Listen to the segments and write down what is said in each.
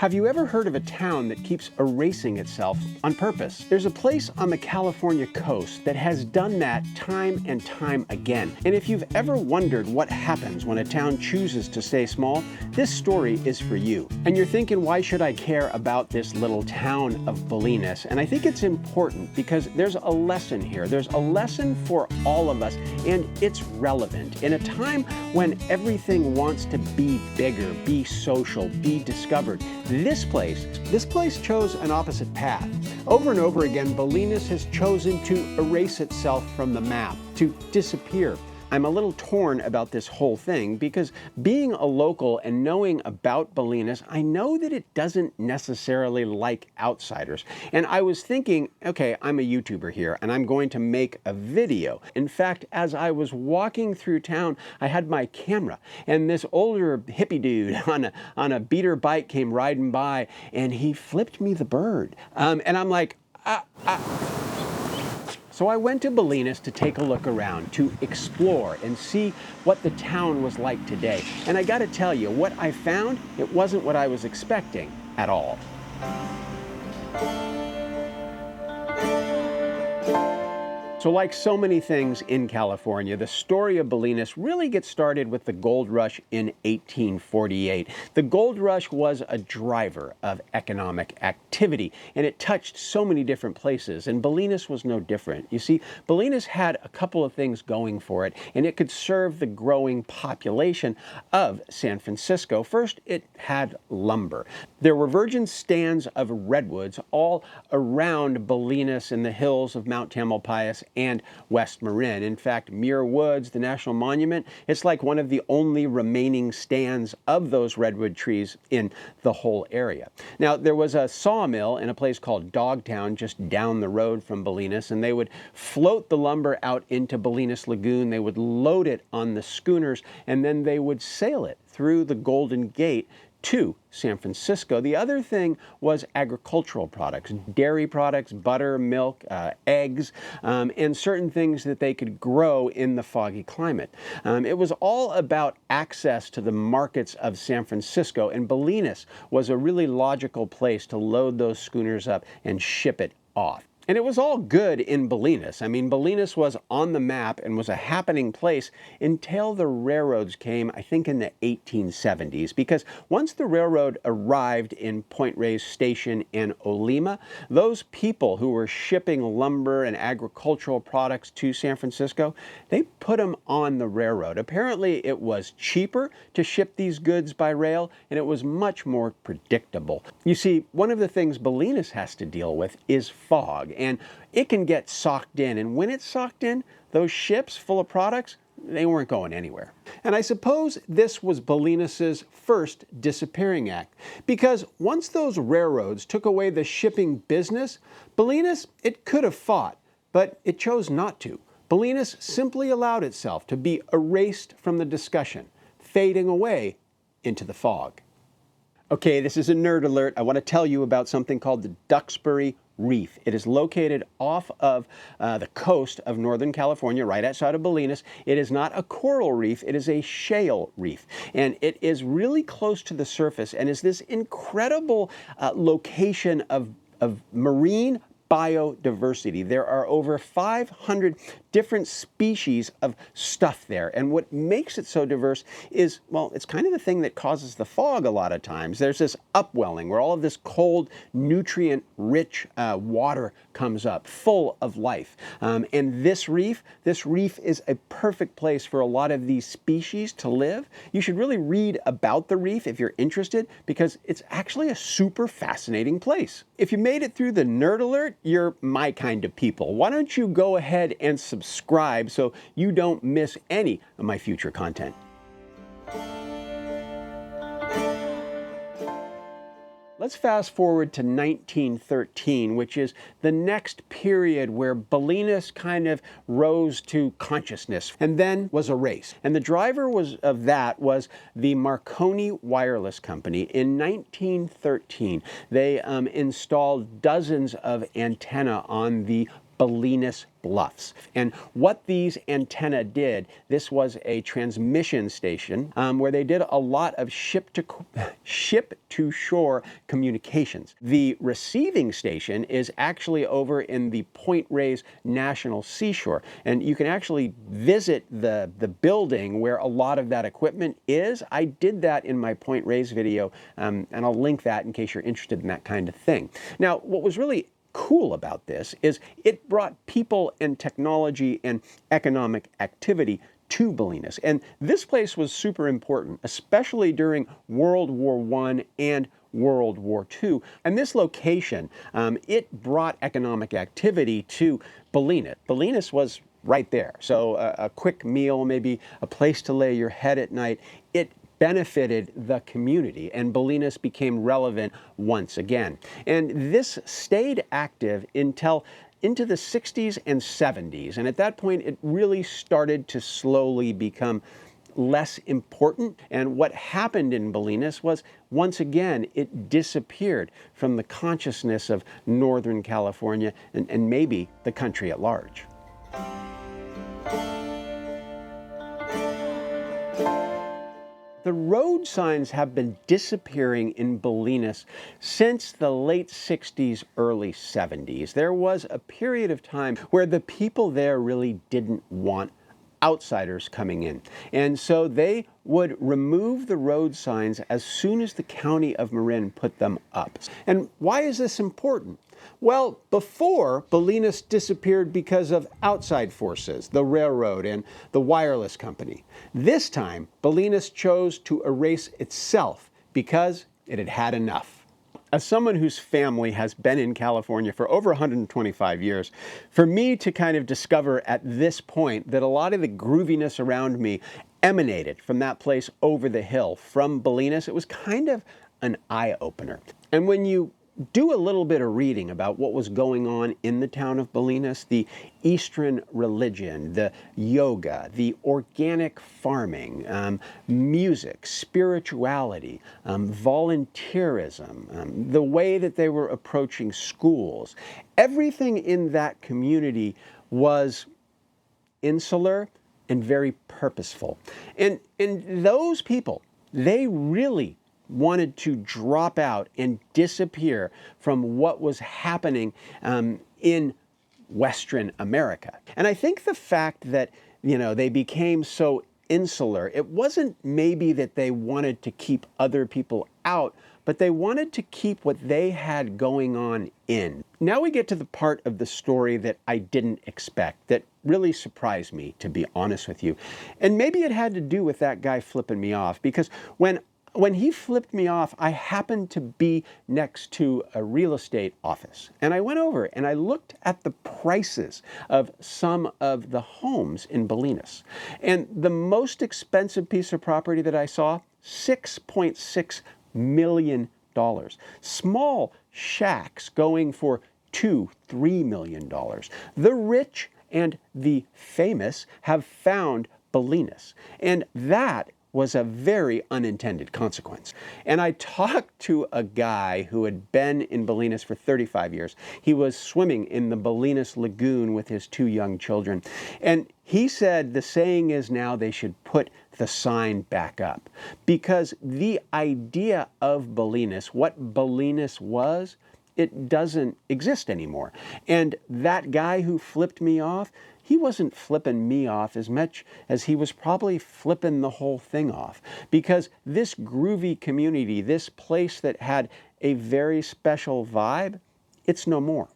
Have you ever heard of a town that keeps erasing itself on purpose? There's a place on the California coast that has done that time and time again. And if you've ever wondered what happens when a town chooses to stay small, this story is for you. And you're thinking, why should I care about this little town of Bolinas? And I think it's important because there's a lesson here. There's a lesson for all of us, and it's relevant. In a time when everything wants to be bigger, be social, be discovered, this place chose an opposite path. Over and over again, Bolinas has chosen to erase itself from the map, to disappear. I'm a little torn about this whole thing because being a local and knowing about Bolinas, I know that it doesn't necessarily like outsiders. And I was thinking, okay, I'm a YouTuber here and I'm going to make a video. In fact, as I was walking through town, I had my camera and this older hippie dude on a beater bike came riding by and he flipped me the bird. And I'm like, So I went to Bolinas to take a look around, to explore and see what the town was like today. And I gotta tell you, what I found, it wasn't what I was expecting at all. So like so many things in California, the story of Bolinas really gets started with the gold rush in 1848. The gold rush was a driver of economic activity, and it touched so many different places, and Bolinas was no different. You see, Bolinas had a couple of things going for it, and it could serve the growing population of San Francisco. First, it had lumber. There were virgin stands of redwoods all around Bolinas in the hills of Mount Tamalpais and West Marin. In fact, Muir Woods, the National Monument, it's like one of the only remaining stands of those redwood trees in the whole area. Now, there was a sawmill in a place called Dogtown just down the road from Bolinas, and they would float the lumber out into Bolinas Lagoon. They would load it on the schooners, and then they would sail it through the Golden Gate to San Francisco. The other thing was agricultural products, dairy products, butter, milk, eggs, and certain things that they could grow in the foggy climate. It was all about access to the markets of San Francisco, and Bolinas was a really logical place to load those schooners up and ship it off. And it was all good in Bolinas. I mean, Bolinas was on the map and was a happening place until the railroads came, I think, in the 1870s. Because once the railroad arrived in Point Reyes Station in Olema, those people who were shipping lumber and agricultural products to San Francisco, they put them on the railroad. Apparently, it was cheaper to ship these goods by rail, and it was much more predictable. You see, one of the things Bolinas has to deal with is fog. And it can get socked in, and when it's socked in, those ships full of products, they weren't going anywhere. And I suppose this was Bolinas's first disappearing act, because once those railroads took away the shipping business, Bolinas, it could have fought, but it chose not to. Bolinas simply allowed itself to be erased from the discussion, fading away into the fog. Okay, this is a nerd alert. I want to tell you about something called the Duxbury Reef. It is located off of the coast of Northern California, right outside of Bolinas. It is not a coral reef, it is a shale reef. And it is really close to the surface and is this incredible location of marine biodiversity. There are over 500 different species of stuff there. And what makes it so diverse is, well, it's kind of the thing that causes the fog a lot of times. There's this upwelling where all of this cold, nutrient-rich water comes up, full of life. And this reef is a perfect place for a lot of these species to live. You should really read about the reef if you're interested, because it's actually a super fascinating place. If you made it through the nerd alert, you're my kind of people. Why don't you go ahead and subscribe so you don't miss any of my future content. Let's fast forward to 1913, which is the next period where Bolinas kind of rose to consciousness and then was erased. And the driver of that was the Marconi Wireless Company. In 1913, they installed dozens of antennae on the Bolinas Bluffs. And what these antennae did, this was a transmission station where they did a lot of ship-to-shore communications. The receiving station is actually over in the Point Reyes National Seashore. And you can actually visit the building where a lot of that equipment is. I did that in my Point Reyes video, and I'll link that in case you're interested in that kind of thing. Now, what was really cool about this is it brought people and technology and economic activity to Bolinas. And this place was super important, especially during World War I and World War II. And this location, it brought economic activity to Bolinas. Bolinas was right there. So a quick meal, maybe a place to lay your head at night, it benefited the community, and Bolinas became relevant once again. And this stayed active until into the 60s and 70s, and at that point it really started to slowly become less important. And what happened in Bolinas was, once again, it disappeared from the consciousness of Northern California and maybe the country at large. The road signs have been disappearing in Bolinas since the late 60s, early 70s. There was a period of time where the people there really didn't want outsiders coming in. And so they would remove the road signs as soon as the county of Marin put them up. And why is this important? Well, before, Bolinas disappeared because of outside forces, the railroad and the wireless company. This time, Bolinas chose to erase itself because it had had enough. As someone whose family has been in California for over 125 years, for me to kind of discover at this point that a lot of the grooviness around me emanated from that place over the hill, from Bolinas, it was kind of an eye-opener. And when you do a little bit of reading about what was going on in the town of Bolinas, the Eastern religion, the yoga, the organic farming, music, spirituality, volunteerism, the way that they were approaching schools, everything in that community was insular and very purposeful. And those people, they really wanted to drop out and disappear from what was happening in Western America. And I think the fact that, they became so insular, it wasn't maybe that they wanted to keep other people out, but they wanted to keep what they had going on in. Now we get to the part of the story that I didn't expect, that really surprised me, to be honest with you. And maybe it had to do with that guy flipping me off, because when he flipped me off, I happened to be next to a real estate office. And I went over and I looked at the prices of some of the homes in Bolinas. And the most expensive piece of property that I saw, $6.6 million. Small shacks going for $2, $3 million. The rich and the famous have found Bolinas. And that was a very unintended consequence. And I talked to a guy who had been in Bolinas for 35 years. He was swimming in the Bolinas Lagoon with his 2 young children. And he said the saying is now they should put the sign back up. Because the idea of Bolinas, what Bolinas was, it doesn't exist anymore. And that guy who flipped me off, he wasn't flipping me off as much as he was probably flipping the whole thing off. Because this groovy community, this place that had a very special vibe, it's no more.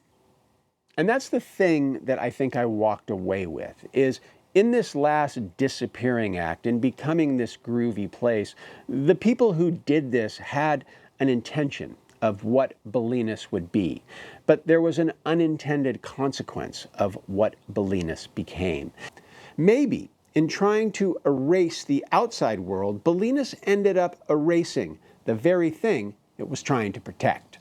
And that's the thing that I think I walked away with, is in this last disappearing act and becoming this groovy place, the people who did this had an intention of what Bolinas would be. But there was an unintended consequence of what Bolinas became. Maybe in trying to erase the outside world, Bolinas ended up erasing the very thing it was trying to protect.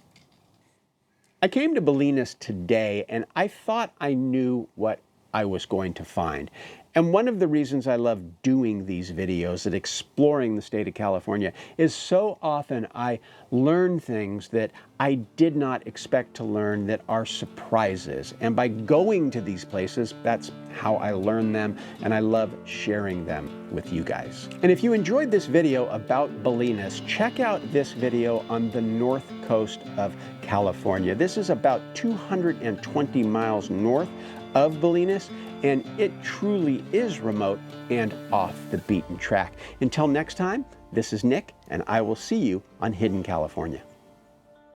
I came to Bolinas today and I thought I knew what I was going to find. And one of the reasons I love doing these videos and exploring the state of California is so often I learn things that I did not expect to learn that are surprises. And by going to these places, that's how I learn them, and I love sharing them with you guys. And if you enjoyed this video about Bolinas, check out this video on the north coast of California. This is about 220 miles north of Bolinas, and it truly is remote and off the beaten track. Until next time, this is Nick, and I will see you on Hidden California.